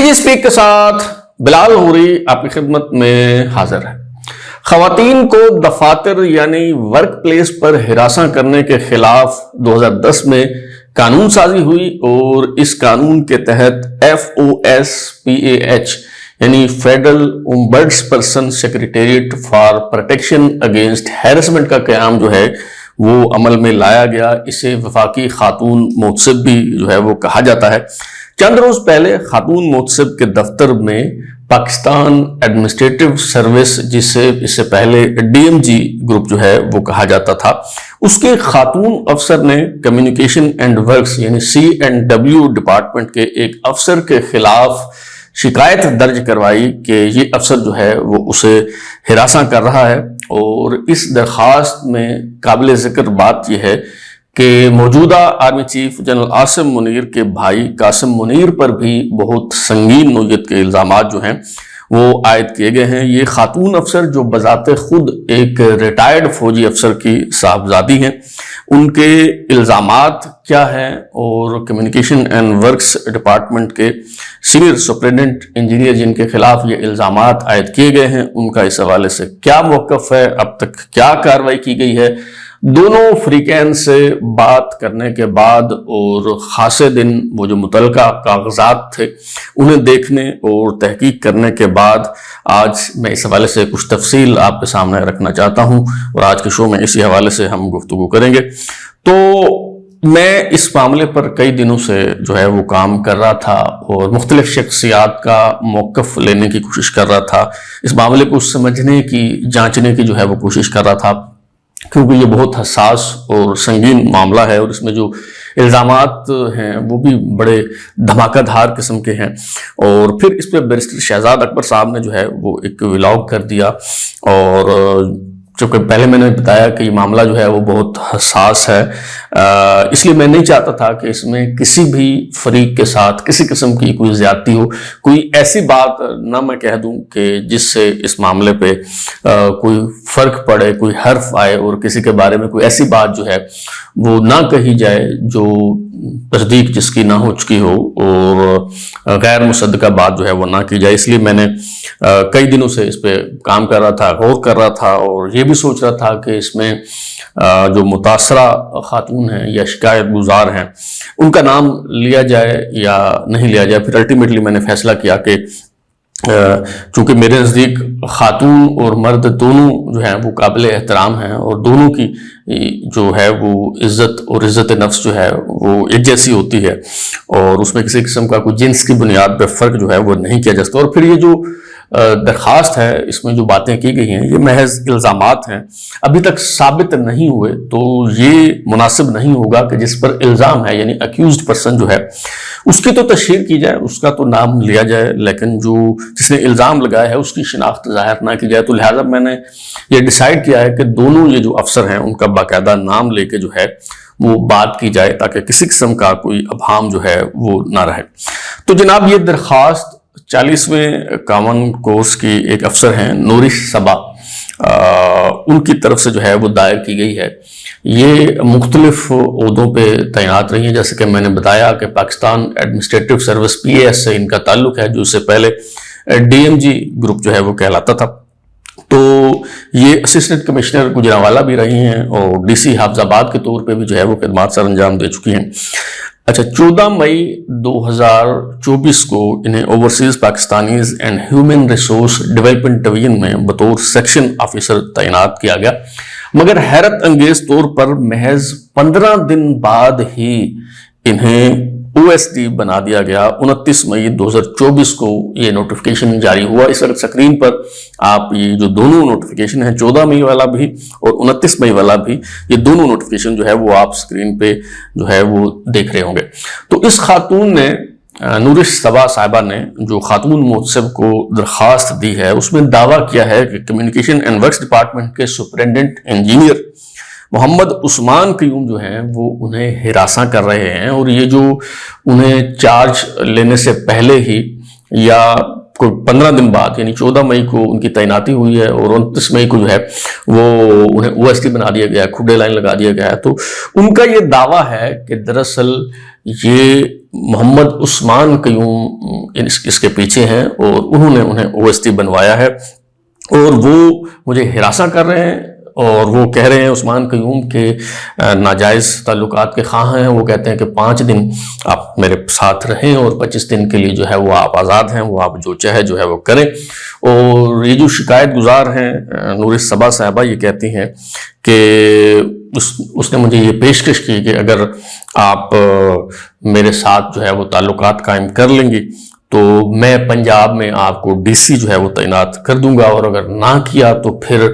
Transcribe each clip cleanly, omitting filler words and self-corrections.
جی speak کے ساتھ بلال غوری آپ کی خدمت میں حاضر ہے۔ خواتین کو دفاتر یعنی ورک پلیس پر ہراساں کرنے کے خلاف 2010 میں قانون سازی ہوئی اور اس قانون کے تحت FOSPAH یعنی federal ombudsperson secretariat for protection against harassment کا قیام جو ہے وہ عمل میں لایا گیا۔ اسے وفاقی خاتون محتسب بھی جو ہے وہ کہا جاتا ہے۔ چند روز پہلے خاتون محتسب کے دفتر میں پاکستان ایڈمنسٹریٹو سروس، جسے اس سے پہلے DMG گروپ جو ہے وہ کہا جاتا تھا، اس کے خاتون افسر نے کمیونیکیشن اینڈ ورکس یعنی C&W ڈپارٹمنٹ کے ایک افسر کے خلاف شکایت درج کروائی کہ یہ افسر جو ہے وہ اسے ہراساں کر رہا ہے۔ اور اس درخواست میں قابل ذکر بات یہ ہے کہ موجودہ army chief general Asim Munir کے بھائی قاسم منیر پر بھی بہت سنگین نوعیت کے الزامات جو ہیں وہ عائد کیے گئے ہیں۔ یہ خاتون افسر جو بذات خود ایک ریٹائرڈ فوجی افسر کی صاحبزادی ہیں، ان کے الزامات کیا ہیں اور کمیونیکیشن اینڈ ورکس ڈپارٹمنٹ کے سینئر سپرنٹینڈنٹ انجینئر جن کے خلاف یہ الزامات عائد کیے گئے ہیں، ان کا اس حوالے سے کیا موقف ہے، اب تک کیا کارروائی کی گئی ہے۔ دونوں فریقین سے بات کرنے کے بعد اور خاصے دن وہ جو متعلقہ کاغذات تھے انہیں دیکھنے اور تحقیق کرنے کے بعد آج میں اس حوالے سے کچھ تفصیل آپ کے سامنے رکھنا چاہتا ہوں اور آج کے شو میں اسی حوالے سے ہم گفتگو کریں گے۔ تو میں اس معاملے پر کئی دنوں سے جو ہے وہ کام کر رہا تھا اور مختلف شخصیات کا موقف لینے کی کوشش کر رہا تھا، اس معاملے کو سمجھنے کی، جانچنے کی جو ہے وہ کوشش کر رہا تھا، کیونکہ یہ بہت حساس اور سنگین معاملہ ہے اور اس میں جو الزامات ہیں وہ بھی بڑے دھماکہ دھار قسم کے ہیں۔ اور پھر اس پہ بیرسٹر شہزاد اکبر صاحب نے جو ہے وہ ایک ولاگ کر دیا، اور چونکہ پہلے میں نے بتایا کہ یہ معاملہ جو ہے وہ بہت حساس ہے، اس لیے میں نہیں چاہتا تھا کہ اس میں کسی بھی فریق کے ساتھ کسی قسم کی کوئی زیادتی ہو، کوئی ایسی بات نہ میں کہہ دوں کہ جس سے اس معاملے پہ کوئی فرق پڑے، کوئی حرف آئے اور کسی کے بارے میں کوئی ایسی بات جو ہے وہ نہ کہی جائے جو تصدیق جس کی نہ ہو چکی ہو اور غیر مصدقہ بات جو ہے وہ نہ کی جائے۔ اس لیے میں نے کئی دنوں سے اس پہ کام کر رہا تھا، غور کر رہا تھا اور یہ بھی سوچ رہا تھا کہ اس میں جو متاثرہ خاتون ہیں یا شکایت گزار ہیں ان کا نام لیا جائے یا نہیں لیا جائے۔ پھر الٹیمیٹلی میں نے فیصلہ کیا کہ چونکہ میرے نزدیک خاتون اور مرد دونوں جو ہیں وہ قابل احترام ہیں اور دونوں کی جو ہے وہ عزت اور عزت نفس جو ہے وہ ایک جیسی ہوتی ہے اور اس میں کسی قسم کا کوئی جنس کی بنیاد پہ فرق جو ہے وہ نہیں کیا جا سکتا۔ اور پھر یہ جو درخواست ہے، اس میں جو باتیں کی گئی ہیں یہ محض الزامات ہیں، ابھی تک ثابت نہیں ہوئے، تو یہ مناسب نہیں ہوگا کہ جس پر الزام ہے یعنی اکیوزڈ پرسن جو ہے اس کی تو تشہیر کی جائے، اس کا تو نام لیا جائے، لیکن جو جس نے الزام لگایا ہے اس کی شناخت ظاہر نہ کی جائے۔ تو لہٰذا میں نے یہ ڈیسائیڈ کیا ہے کہ دونوں یہ جو افسر ہیں ان کا باقاعدہ نام لے کے جو ہے وہ بات کی جائے تاکہ کسی قسم کا کوئی ابہام جو ہے وہ نہ رہے۔ تو جناب یہ درخواست 40ویں کامن کورس کی ایک افسر ہیں نورش صبا، ان کی طرف سے جو ہے وہ دائر کی گئی ہے۔ یہ مختلف عہدوں پہ تعینات رہی ہیں، جیسے کہ میں نے بتایا کہ پاکستان ایڈمنسٹریٹو سروس PAS سے ان کا تعلق ہے، جو اس سے پہلے DMG گروپ جو ہے وہ کہلاتا تھا۔ تو یہ اسسٹنٹ کمشنر گجرانوالہ بھی رہی ہیں اور DC حافظ آباد کے طور پہ بھی جو ہے وہ خدمات سر انجام دے چکی ہیں۔ اچھا، 14 مئی 2024 کو انہیں overseas Pakistanis and human resource development division میں بطور سیکشن آفیسر تعینات کیا گیا، مگر حیرت انگیز طور پر محض 15 دن بعد ہی انہیں OSD بنا دیا گیا۔ 29 مئی 2024 کو یہ نوٹیفیکیشن جاری ہوا۔ اس وقت سکرین پر آپ یہ جو دونوں نوٹیفیکیشن ہیں، 14 مئی والا بھی اور 29 مئی والا بھی، یہ دونوں نوٹیفیکیشن جو ہے وہ آپ سکرین پہ جو ہے وہ دیکھ رہے ہوں گے۔ تو اس خاتون نے، نورش صبا صاحبہ نے جو خاتون محتسب کو درخواست دی ہے، اس میں دعویٰ کیا ہے کہ کمیونیکیشن اینڈ ورکس ڈپارٹمنٹ کے سپرنٹینڈنٹ انجینئر محمد عثمان قیوم جو ہیں وہ انہیں ہراساں کر رہے ہیں، اور یہ جو انہیں چارج لینے سے پہلے ہی یا کوئی 15 دن بعد یعنی 14 مئی کو ان کی تعیناتی ہوئی ہے اور 29 مئی کو جو ہے وہ انہیں OSD بنا دیا گیا ہے، کھڈے لائن لگا دیا گیا ہے۔ تو ان کا یہ دعویٰ ہے کہ دراصل یہ محمد عثمان قیوم اس کے پیچھے ہیں اور انہوں نے انہیں OST بنوایا ہے، اور وہ مجھے ہراساں کر رہے ہیں، اور وہ کہہ رہے ہیں عثمان قیوم کے ناجائز تعلقات کے خواہاں ہیں۔ وہ کہتے ہیں کہ 5 دن آپ میرے ساتھ رہیں اور 25 دن کے لیے جو ہے وہ آپ آزاد ہیں، وہ آپ جو چاہے جو ہے وہ کریں۔ اور یہ جو شکایت گزار ہیں نور صبا صاحبہ، یہ کہتی ہیں کہ اس نے مجھے یہ پیشکش کی کہ اگر آپ میرے ساتھ جو ہے وہ تعلقات قائم کر لیں گی تو میں پنجاب میں آپ کو DC جو ہے وہ تعینات کر دوں گا، اور اگر نہ کیا تو پھر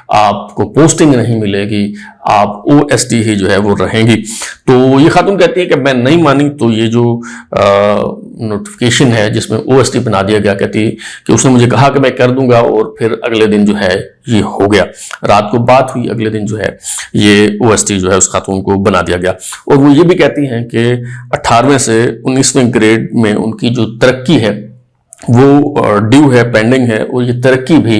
آپ کو پوسٹنگ نہیں ملے گی، آپ OST ہی جو ہے وہ رہیں گی۔ تو یہ خاتون کہتی ہے کہ میں نہیں مانی، تو یہ جو نوٹیفیکیشن ہے جس میں OST بنا دیا گیا، کہتی ہے کہ اس نے مجھے کہا کہ میں کر دوں گا، اور پھر اگلے دن جو ہے یہ ہو گیا، رات کو بات ہوئی، اگلے دن جو ہے یہ OST جو ہے اس خاتون کو بنا دیا گیا۔ اور وہ یہ بھی کہتی ہیں کہ 18ویں سے 19ویں گریڈ میں ان کی جو ترقی ہے وہ ڈیو ہے، پینڈنگ ہے، اور یہ ترقی بھی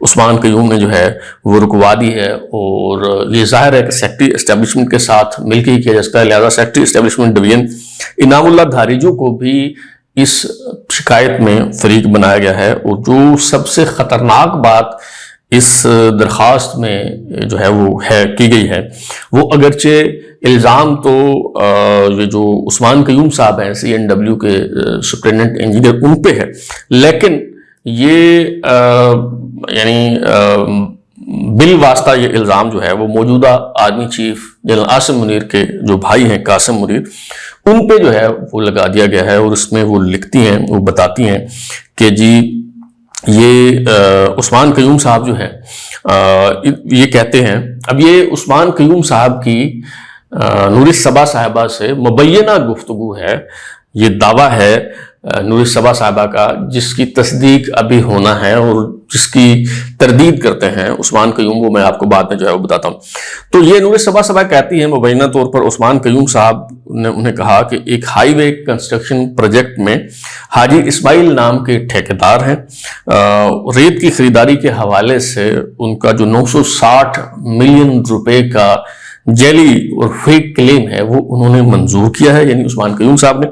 عثمان قیوم نے جو ہے وہ رکوا دی ہے، اور یہ ظاہر ہے کہ سیکٹری اسٹیبلشمنٹ کے ساتھ مل کے ہی کیا جا سکتا ہے۔ لہذا سیکٹری اسٹیبلشمنٹ ڈویژن انعام اللہ دھاریجو کو بھی اس شکایت میں فریق بنایا گیا ہے، اور جو سب سے خطرناک بات اس درخواست میں جو ہے وہ کی گئی ہے، وہ اگرچہ الزام تو یہ جو عثمان قیوم صاحب ہیں CNW کے سپرنٹینڈنٹ انجینئر ان پہ ہے، لیکن یہ یعنی بالواسطہ یہ الزام جو ہے وہ موجودہ army chief general Asim Munir کے جو بھائی ہیں قاسم منیر، ان پہ جو ہے وہ لگا دیا گیا ہے۔ اور اس میں وہ لکھتی ہیں، وہ بتاتی ہیں کہ جی یہ عثمان قیوم صاحب جو ہیں یہ کہتے ہیں، اب یہ عثمان قیوم صاحب کی نور صبا صاحبہ سے مبینہ گفتگو ہے، یہ دعویٰ ہے نور صبا صاحبہ کا، جس کی تصدیق ابھی ہونا ہے اور جس کی تردید کرتے ہیں عثمان قیوم، وہ میں آپ کو بعد میں جو ہے وہ بتاتا ہوں۔ تو یہ نور صبا صاحبہ کہتی ہیں مبینہ طور پر عثمان قیوم صاحب نے انہیں کہا کہ ایک ہائی وے کنسٹرکشن پروجیکٹ میں حاجی اسماعیل نام کے ٹھیکیدار ہیں، ریت کی خریداری کے حوالے سے ان کا جو 960 ملین روپے کا جیلی اور فیک کلیم ہے وہ انہوں نے منظور کیا ہے، یعنی عثمان قیوم صاحب نے۔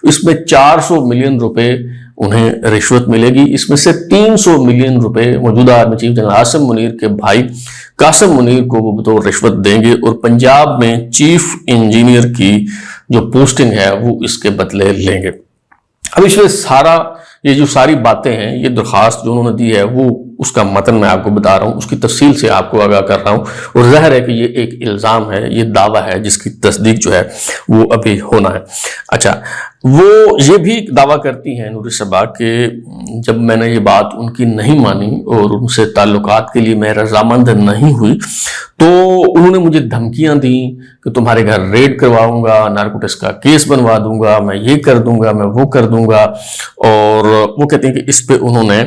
اس میں 400 ملین روپے انہیں رشوت ملے گی، اس میں سے 300 ملین روپے موجودہ army chief general Asim Munir کے بھائی قاسم منیر کو وہ بطور رشوت دیں گے، اور پنجاب میں چیف انجینئر کی جو پوسٹنگ ہے وہ اس کے بدلے لیں گے۔ اب اس میں یہ جو ساری باتیں ہیں، یہ درخواست جو انہوں نے دی ہے، وہ اس کا متن میں آپ کو بتا رہا ہوں، اس کی تفصیل سے آپ کو آگاہ کر رہا ہوں، اور ظاہر ہے کہ یہ ایک الزام ہے، یہ دعویٰ ہے جس کی تصدیق جو ہے وہ ابھی ہونا ہے۔ اچھا، وہ یہ بھی دعویٰ کرتی ہیں نور صبا کہ جب میں نے یہ بات ان کی نہیں مانی اور ان سے تعلقات کے لیے میں رضامند نہیں ہوئی، تو انہوں نے مجھے دھمکیاں دیں کہ تمہارے گھر ریڈ کرواؤں گا، نارکوٹکس کا کیس بنوا دوں گا، میں یہ کر دوں گا، میں وہ کر دوں گا۔ اور وہ کہتے ہیں کہ اس پہ انہوں نے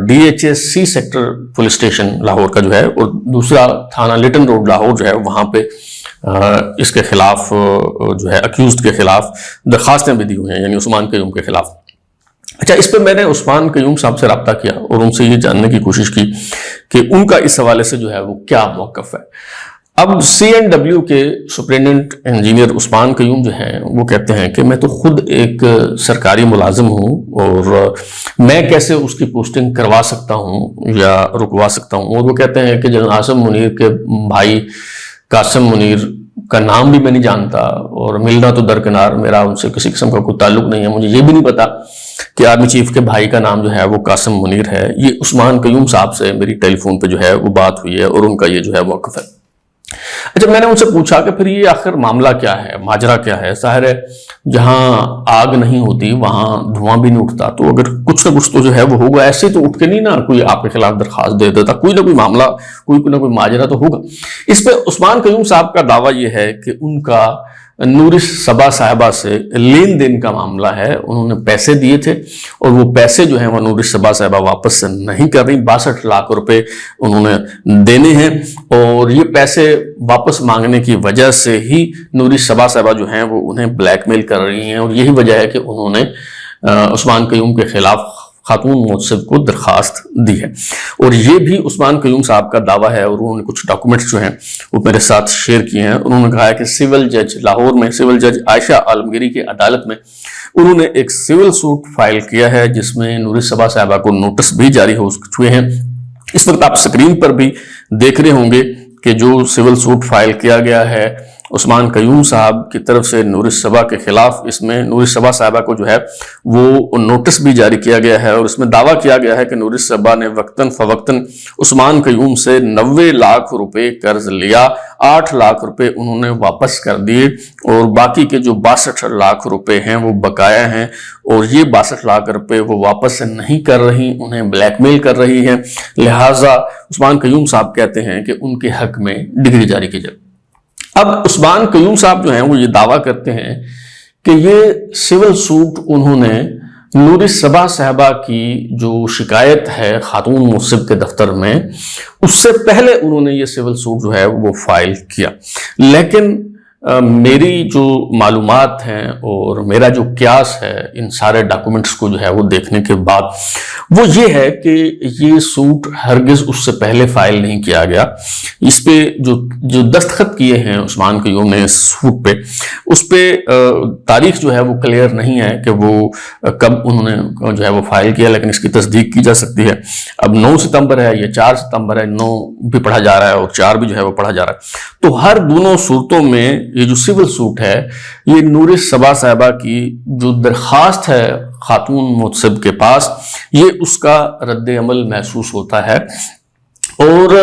DHC sector police station Lahore کا جو ہے، اور دوسرا تھانہ لٹن روڈ لاہور جو ہے، وہاں پہ اس کے خلاف جو ہے اکیوزڈ کے خلاف درخواستیں بھی دی ہوئی ہیں، یعنی عثمان قیوم کے خلاف۔ اچھا، اس پہ میں نے عثمان قیوم صاحب سے رابطہ کیا اور ان سے یہ جاننے کی کوشش کی کہ ان کا اس حوالے سے جو ہے وہ کیا موقف ہے۔ اب CNW کے سپرنٹینڈنٹ انجینئر عثمان قیوم جو ہیں وہ کہتے ہیں کہ میں تو خود ایک سرکاری ملازم ہوں، اور میں کیسے اس کی پوسٹنگ کروا سکتا ہوں یا رکوا سکتا ہوں۔ اور وہ کہتے ہیں کہ جنرل عاصم منیر کے بھائی قاسم منیر کا نام بھی میں نہیں جانتا، اور ملنا تو درکنار، میرا ان سے کسی قسم کا کوئی تعلق نہیں ہے، مجھے یہ بھی نہیں پتا کہ آرمی چیف کے بھائی کا نام جو ہے وہ قاسم منیر ہے۔ یہ عثمان قیوم صاحب سے میری ٹیلی فون پہ جو ہے وہ بات ہوئی ہے، اور ان کا یہ جو ہے موقف ہے۔ اچھا، میں نے ان سے پوچھا کہ پھر یہ آخر معاملہ کیا ہے، ماجرا کیا ہے؟ ظاہر ہے جہاں آگ نہیں ہوتی وہاں دھواں بھی نہیں اٹھتا، تو اگر کچھ نہ کچھ تو جو ہے وہ ہوگا، ایسے تو اٹھ کے نہیں نا کوئی آپ کے خلاف درخواست دے دیتا، کوئی نہ کوئی معاملہ، کوئی نہ کوئی ماجرا تو ہوگا۔ اس پہ عثمان قیوم صاحب کا دعویٰ یہ ہے کہ ان کا نور صبا صاحبہ سے لین دین کا معاملہ ہے، انہوں نے پیسے دیے تھے اور وہ پیسے جو ہیں وہ نور صبا صاحبہ واپس نہیں کر رہی، 62 لاکھ روپے انہوں نے دینے ہیں، اور یہ پیسے واپس مانگنے کی وجہ سے ہی نور صبا صاحبہ جو ہیں وہ انہیں بلیک میل کر رہی ہیں، اور یہی وجہ ہے کہ انہوں نے عثمان قیوم کے خلاف خاتون منصب کو درخواست دی ہے۔ اور یہ بھی عثمان قیوم صاحب کا دعویٰ ہے، اور انہوں نے کچھ ڈاکومنٹس جو ہیں وہ میرے ساتھ شیئر کیے ہیں۔ انہوں نے کہا ہے کہ سول جج لاہور میں، سول جج عائشہ عالمگیری کی عدالت میں انہوں نے ایک سول سوٹ فائل کیا ہے جس میں نوری صبا صاحبہ کو نوٹس بھی جاری ہو چکے ہیں۔ اس وقت آپ سکرین پر بھی دیکھ رہے ہوں گے کہ جو سول سوٹ فائل کیا گیا ہے عثمان قیوم صاحب کی طرف سے نوری صبا کے خلاف، اس میں نوری صبا صاحبہ کو جو ہے وہ نوٹس بھی جاری کیا گیا ہے، اور اس میں دعویٰ کیا گیا ہے کہ نوری صبا نے وقتاً فوقتاً عثمان قیوم سے 90 لاکھ روپے قرض لیا، 8 لاکھ روپے انہوں نے واپس کر دیے، اور باقی کے جو 62 لاکھ روپے ہیں وہ بقایا ہیں، اور یہ 62 لاکھ روپے وہ واپس نہیں کر رہی، انہیں بلیک میل کر رہی ہے، لہٰذا عثمان قیوم صاحب کہتے ہیں کہ ان کے حق میں ڈگری جاری کی جائے۔ اب عثمان قیوم صاحب جو ہیں وہ یہ دعویٰ کرتے ہیں کہ یہ سول سوٹ انہوں نے نوری صبا صاحبہ کی جو شکایت ہے خاتون منصب کے دفتر میں، اس سے پہلے انہوں نے یہ سول سوٹ جو ہے وہ فائل کیا، لیکن میری جو معلومات ہیں اور میرا جو قیاس ہے ان سارے ڈاکومنٹس کو جو ہے وہ دیکھنے کے بعد، وہ یہ ہے کہ یہ سوٹ ہرگز اس سے پہلے فائل نہیں کیا گیا۔ اس پہ جو دستخط کیے ہیں عثمان قیوم نے اس سوٹ پہ، اس پہ تاریخ جو ہے وہ کلیئر نہیں ہے کہ وہ کب انہوں نے جو ہے وہ فائل کیا، لیکن اس کی تصدیق کی جا سکتی ہے۔ اب 9 ستمبر ہے یا 4 ستمبر ہے، 9 بھی پڑھا جا رہا ہے اور 4 بھی جو ہے وہ پڑھا جا رہا ہے، تو ہر دونوں صورتوں میں یہ جو سول سوٹ ہے یہ نوری صبا صاحبہ کی جو درخواست ہے خاتون منصب کے پاس، یہ اس کا رد عمل محسوس ہوتا ہے۔ اور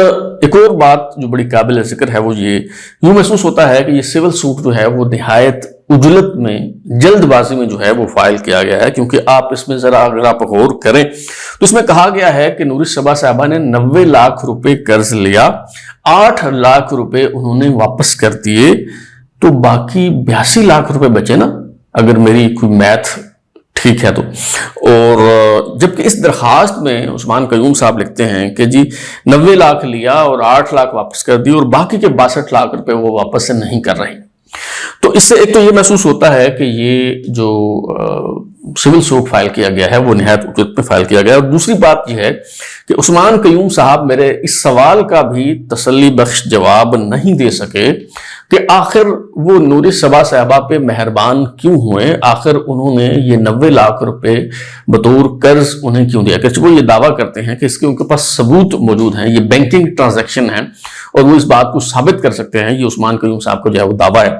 ایک اور بات جو بڑی قابل ذکر ہے وہ یہ یوں محسوس ہوتا ہے کہ یہ سول سوٹ جو ہے وہ نہایت عجلت میں، جلد بازی میں جو ہے وہ فائل کیا گیا ہے، کیونکہ آپ اس میں ذرا اگر آپ غور کریں تو اس میں کہا گیا ہے کہ نوری صبا صاحبہ نے 90 لاکھ روپے قرض لیا، 8 لاکھ روپے انہوں نے واپس کر دیے، تو باقی 82 لاکھ روپے بچے نا، اگر میری کوئی میتھ ٹھیک ہے تو۔ اور جبکہ اس درخواست میں عثمان قیوم صاحب لکھتے ہیں کہ جی 90 لاکھ لیا اور 8 لاکھ واپس کر دی، اور باقی کے 62 لاکھ روپے وہ واپس سے نہیں کر رہی۔ تو اس سے ایک تو یہ محسوس ہوتا ہے کہ یہ جو سول سوٹ فائل کیا گیا ہے وہ نہایت اجلت میں فائل کیا گیا ہے، اور دوسری بات یہ ہے کہ عثمان قیوم صاحب میرے اس سوال کا بھی تسلی بخش جواب نہیں دے سکے کہ آخر وہ نوری صبا صاحبہ پہ مہربان کیوں ہوئے، آخر انہوں نے یہ 90 لاکھ روپے بطور قرض انہیں کیوں دیا، کہ وہ یہ دعویٰ کرتے ہیں کہ اس کے ان کے پاس ثبوت موجود ہیں، یہ بینکنگ ٹرانزیکشن ہے اور وہ اس بات کو ثابت کر سکتے ہیں، یہ عثمان قیوم صاحب کا جو ہے وہ دعویٰ ہے۔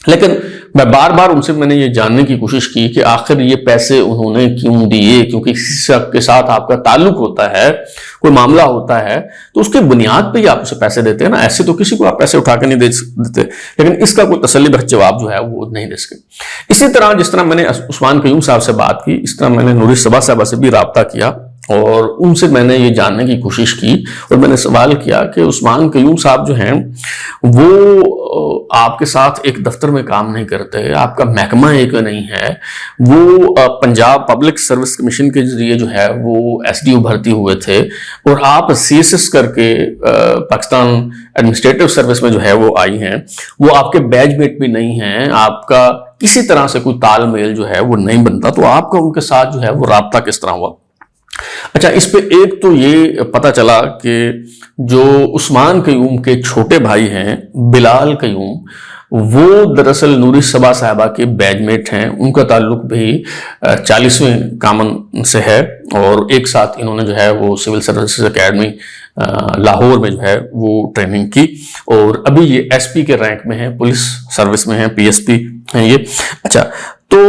لیکن میں بار بار ان سے میں نے یہ جاننے کی کوشش کی کہ آخر یہ پیسے انہوں نے کیوں دیے، کیونکہ کسی شخص کے ساتھ آپ کا تعلق ہوتا ہے، کوئی معاملہ ہوتا ہے، تو اس کے بنیاد پہ ہی آپ اسے پیسے دیتے ہیں نا، ایسے تو کسی کو آپ پیسے اٹھا کے نہیں دیتے، لیکن اس کا کوئی تسلی بخش جواب جو ہے وہ نہیں دے سکے۔ اسی طرح جس طرح میں نے عثمان قیوم صاحب سے بات کی، اس طرح میں نے نوری صبا صاحبہ سے بھی رابطہ کیا اور ان سے میں نے یہ جاننے کی کوشش کی، اور میں نے سوال کیا کہ عثمان قیوم صاحب جو ہیں وہ آپ کے ساتھ ایک دفتر میں کام نہیں کرتے، آپ کا محکمہ ایک نہیں ہے، وہ پنجاب پبلک سروس کمیشن کے ذریعے جو ہے وہ SDO بھرتی ہوئے تھے، اور آپ CSS کر کے پاکستان ایڈمنسٹریٹو سروس میں جو ہے وہ آئی ہیں، وہ آپ کے بیچ میٹ بھی نہیں ہیں، آپ کا کسی طرح سے کوئی تال میل جو ہے وہ نہیں بنتا، تو آپ کا ان کے ساتھ جو ہے وہ رابطہ کس طرح ہوا؟ اچھا، اس پہ ایک تو یہ پتہ چلا کہ جو عثمان قیوم کے چھوٹے بھائی ہیں بلال قیوم، وہ دراصل نوری صبا صاحبہ کے بیچ میٹ ہیں، ان کا تعلق بھی 40ویں کامن سے ہے، اور ایک ساتھ انہوں نے جو ہے وہ سول سروسز اکیڈمی لاہور میں جو ہے وہ ٹریننگ کی، اور ابھی یہ SP کے رینک میں ہیں، پولیس سروس میں ہیں، PSP ہیں یہ۔ اچھا، تو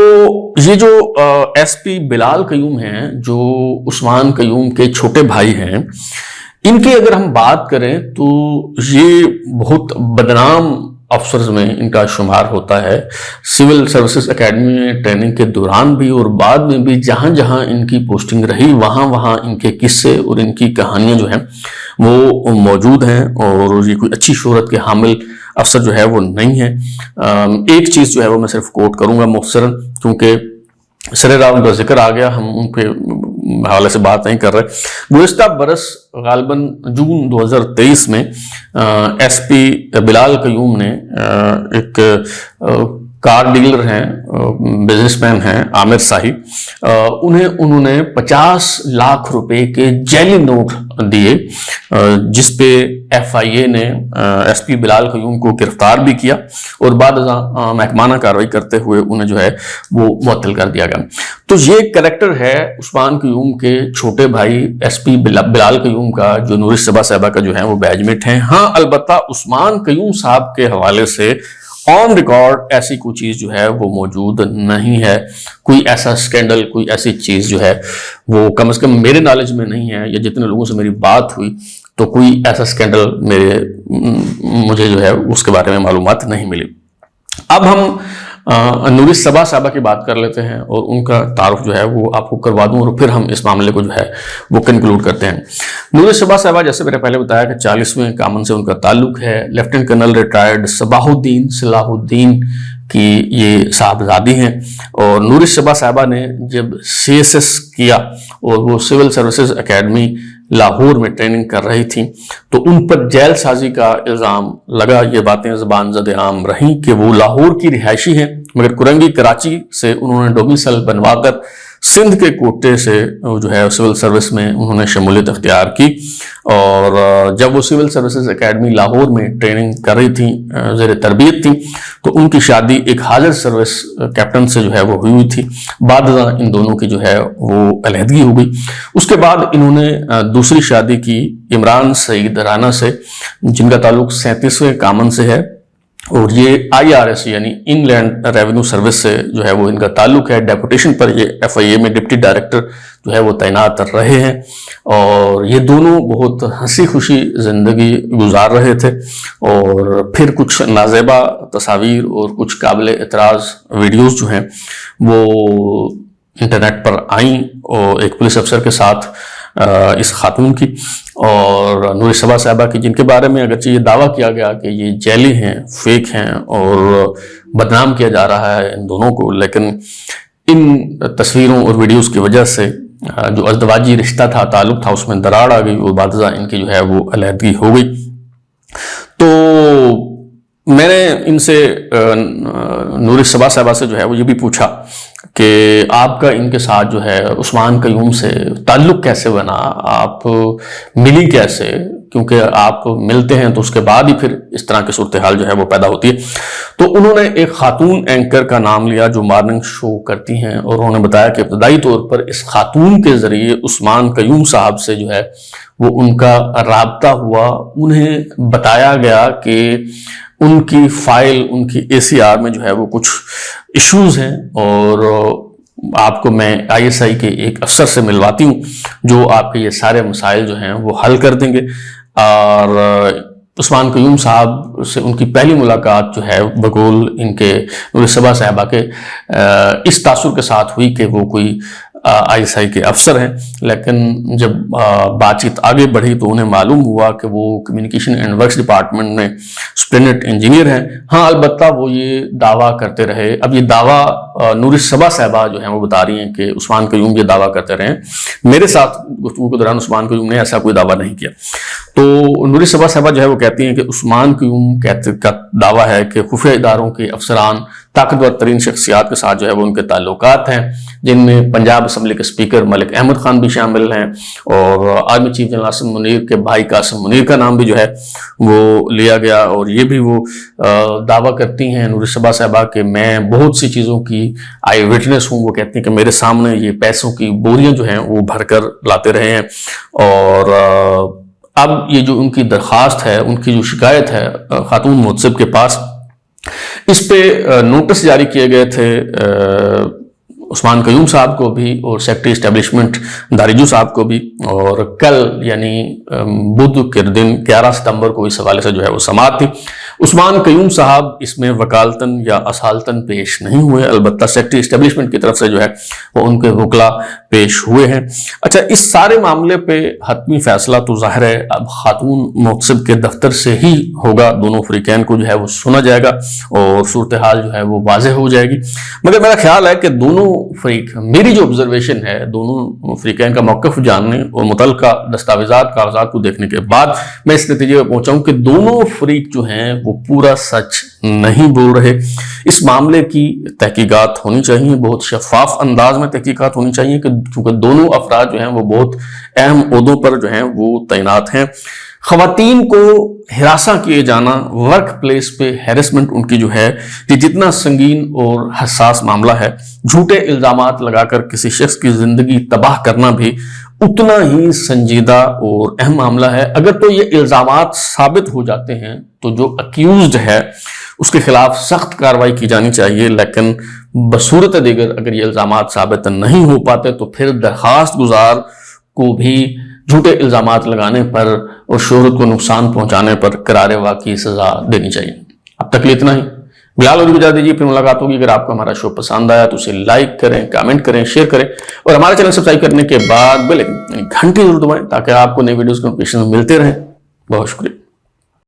یہ جو SP بلال قیوم ہیں، جو عثمان قیوم کے چھوٹے بھائی ہیں، ان کی اگر ہم بات کریں تو یہ بہت بدنام افسرز میں ان کا شمار ہوتا ہے۔ سول سروسز اکیڈمی میں ٹریننگ کے دوران بھی اور بعد میں بھی جہاں جہاں ان کی پوسٹنگ رہی، وہاں وہاں ان کے قصے اور ان کی کہانیاں جو ہیں وہ موجود ہیں، اور یہ کوئی اچھی شہرت کے حامل افسر جو ہے وہ نہیں ہے۔ ایک چیز جو ہے وہ میں صرف کوٹ کروں گا مختصراً، کیونکہ سر راؤن کا ذکر آ گیا، ہم ان کے حوالے سے بات نہیں کر رہے۔ گزشتہ برس غالباً جون 2023 میں SP بلال قیوم نے ایک کار ڈیلر ہیں، بزنس مین ہیں، عامر صاحی، انہوں نے 50 لاکھ روپے کے جعلی نوٹ دیے، جس پہ FIA نے SP بلال قیوم کو گرفتار بھی کیا اور بعد ازاں محکمانہ کارروائی کرتے ہوئے انہیں جو ہے وہ معطل کر دیا گیا۔ تو یہ کریکٹر ہے عثمان قیوم کے چھوٹے بھائی SP بلال قیوم کا، جو نور الصبا صاحبہ کا جو ہے وہ بیچ میٹ ہیں۔ ہاں البتہ عثمان قیوم صاحب کے حوالے سے آن ریکارڈ ایسی کوئی چیز جو ہے وہ موجود نہیں ہے، کوئی ایسا سکینڈل، کوئی ایسی چیز جو ہے وہ کم از کم میرے نالج میں نہیں ہے، یا جتنے لوگوں سے میری بات ہوئی تو کوئی ایسا سکینڈل مجھے جو ہے اس کے بارے میں معلومات نہیں ملی۔ اب ہم نور الصبا صاحبہ کی بات کر لیتے ہیں اور ان کا تعارف جو ہے وہ آپ کو کروا دوں، اور پھر ہم اس معاملے کو جو ہے وہ کنکلوڈ کرتے ہیں۔ نور الصبا صاحبہ جیسے میں نے پہلے بتایا کہ 40ویں کامن سے ان کا تعلق ہے۔ لیفٹیننٹ کرنل ریٹائرڈ صباح الدین کی یہ صاحبزادی ہیں، اور نور الصبا صاحبہ نے جب CSS کیا اور وہ سول سروسز اکیڈمی لاہور میں ٹریننگ کر رہی تھیں تو ان پر جیل سازی کا الزام لگا۔ یہ باتیں زبان زد عام رہیں کہ وہ لاہور کی رہائشی ہیں، مگر کرنگی کراچی سے انہوں نے ڈومیسائل بنوا کر سندھ کے کوٹے سے جو ہے سول سروس میں انہوں نے شمولیت اختیار کی، اور جب وہ سول سروسز اکیڈمی لاہور میں ٹریننگ کر رہی تھیں، زیر تربیت تھیں، تو ان کی شادی ایک حاضر سروس کیپٹن سے جو ہے وہ ہوئی تھی۔ بعد ان دونوں کی جو ہے وہ علیحدگی ہو گئی۔ اس کے بعد انہوں نے دوسری شادی کی عمران سعید رانا سے، جن کا تعلق 37ویں کامن سے ہے، اور یہ IRS یعنی انگلینڈ ریونیو سروس سے جو ہے وہ ان کا تعلق ہے۔ ڈیپوٹیشن پر یہ FIA میں ڈپٹی ڈائریکٹر جو ہے وہ تعینات رہے ہیں، اور یہ دونوں بہت ہنسی خوشی زندگی گزار رہے تھے، اور پھر کچھ نازیبا تصاویر اور کچھ قابل اعتراض ویڈیوز جو ہیں وہ انٹرنیٹ پر آئیں، اور ایک پولیس افسر کے ساتھ اس خاتون کی اور نور الصبا صاحبہ کی، جن کے بارے میں اگرچہ یہ دعویٰ کیا گیا کہ یہ جعلی ہیں، فیک ہیں، اور بدنام کیا جا رہا ہے ان دونوں کو، لیکن ان تصویروں اور ویڈیوز کی وجہ سے جو ازدواجی رشتہ تھا، تعلق تھا، اس میں دراڑ آ گئی، اور بعد ازاں ان کی جو ہے وہ علیحدگی ہو گئی۔ تو میں نے ان سے نور الصبا صاحبہ سے جو ہے وہ یہ بھی پوچھا کہ آپ کا ان کے ساتھ جو ہے عثمان قیوم سے تعلق کیسے بنا، آپ ملی کیسے، کیونکہ آپ ملتے ہیں تو اس کے بعد ہی پھر اس طرح کی صورتحال جو ہے وہ پیدا ہوتی ہے۔ تو انہوں نے ایک خاتون اینکر کا نام لیا جو مارننگ شو کرتی ہیں، اور انہوں نے بتایا کہ ابتدائی طور پر اس خاتون کے ذریعے عثمان قیوم صاحب سے جو ہے وہ ان کا رابطہ ہوا۔ انہیں بتایا گیا کہ ان کی فائل، ان کی ACR میں جو ہے وہ کچھ ایشوز ہیں، اور آپ کو میں ISI کے ایک افسر سے ملواتی ہوں جو آپ کے یہ سارے مسائل جو ہیں وہ حل کر دیں گے۔ اور عثمان قیوم صاحب سے ان کی پہلی ملاقات جو ہے بقول ان کے نور الصبا صاحبہ کے اس تاثر کے ساتھ ہوئی کہ وہ کوئی ISI کے افسر ہیں، لیکن جب بات چیت آگے بڑھی تو انہیں معلوم ہوا کہ وہ کمیونیکیشن اینڈ ورکس ڈپارٹمنٹ میں سپرنٹینڈنٹ انجینئر ہیں۔ ہاں البتہ وہ یہ دعویٰ کرتے رہے، اب یہ دعویٰ نور الصبا صاحبہ جو ہیں وہ بتا رہی ہیں کہ عثمان قیوم یہ دعویٰ کرتے رہے، میرے ساتھ گفتگو کے دوران عثمان قیوم نے ایسا کوئی دعویٰ نہیں کیا۔ تو نور الصبا صاحبہ جو ہے وہ کہتی ہیں کہ عثمان قیوم کا دعویٰ ہے کہ خفیہ اداروں کے افسران، طاقتور ترین شخصیات کے ساتھ جو ہے وہ ان کے تعلقات ہیں، جن میں پنجاب اسمبلی کے اسپیکر ملک احمد خان بھی شامل ہیں، اور army chief general Qasim Munir کے بھائی قاسم منیر کا نام بھی جو ہے وہ لیا گیا۔ اور یہ بھی وہ دعویٰ کرتی ہیں نور الصبا صاحبہ کہ میں بہت سی چیزوں کی آئی وٹنس ہوں۔ وہ کہتی ہیں کہ میرے سامنے یہ پیسوں کی بوریاں جو ہیں وہ بھر کر لاتے رہے ہیں، اور اب یہ جو ان کی درخواست ہے، ان کی جو شکایت ہے خاتون محتسب کے پاس، اس پہ نوٹس جاری کیے گئے تھے عثمان قیوم صاحب کو بھی اور سیکرٹری اسٹیبلشمنٹ داریجو صاحب کو بھی، اور کل یعنی بدھ کے دن 11 ستمبر کو اس حوالے سے جو ہے وہ سماعت تھی۔ عثمان قیوم صاحب اس میں وکالتاً یا اصالتاً پیش نہیں ہوئے، البتہ سیکرٹری اسٹیبلشمنٹ کی طرف سے جو ہے وہ ان کے وکلا پیش ہوئے ہیں۔ اچھا، اس سارے معاملے پہ حتمی فیصلہ تو ظاہر ہے اب خاتون محتسب کے دفتر سے ہی ہوگا، دونوں فریقین کو جو ہے وہ سنا جائے گا اور صورتحال جو ہے وہ واضح ہو جائے گی۔ مگر میرا خیال ہے کہ دونوں فریق، میری جو آبزرویشن ہے، دونوں فریقین کا موقف جاننے اور متعلقہ دستاویزات کاغذات کو دیکھنے کے بعد میں اس نتیجے پہ پہنچا ہوں کہ دونوں فریق جو ہیں وہ پورا سچ نہیں بول رہے۔ اس معاملے کی تحقیقات ہونی چاہیے، بہت شفاف انداز میں تحقیقات ہونی چاہیے، کیونکہ دونوں افراد جو ہیں وہ بہت اہم عہدوں پر جو ہیں وہ تعینات ہیں۔ خواتین کو ہراساں کیے جانا، ورک پلیس پہ ہیرسمنٹ ان کی جو ہے یہ جتنا سنگین اور حساس معاملہ ہے، جھوٹے الزامات لگا کر کسی شخص کی زندگی تباہ کرنا بھی اتنا ہی سنجیدہ اور اہم معاملہ ہے۔ اگر تو یہ الزامات ثابت ہو جاتے ہیں تو جو اکیوزڈ ہے اس کے خلاف سخت کارروائی کی جانی چاہیے، لیکن بصورت دیگر اگر یہ الزامات ثابت نہیں ہو پاتے تو پھر درخواست گزار کو بھی جھوٹے الزامات لگانے پر اور شہرت کو نقصان پہنچانے پر کرارے واقعی سزا دینی چاہیے۔ اب تک لیے اتنا ہی، بلال اودھی کو اجازت دیجیے، پھر ملاقات ہوگی۔ اگر آپ کو ہمارا شو پسند آیا تو اسے لائک کریں، کامنٹ کریں، شیئر کریں، اور ہمارے چینل سبسکرائب کرنے کے بعد بیل آئکن یعنی گھنٹی ضرور دبائیں تاکہ آپ کو نئی ویڈیوز کے نوٹیفکیشن ملتے رہیں۔ بہت شکریہ۔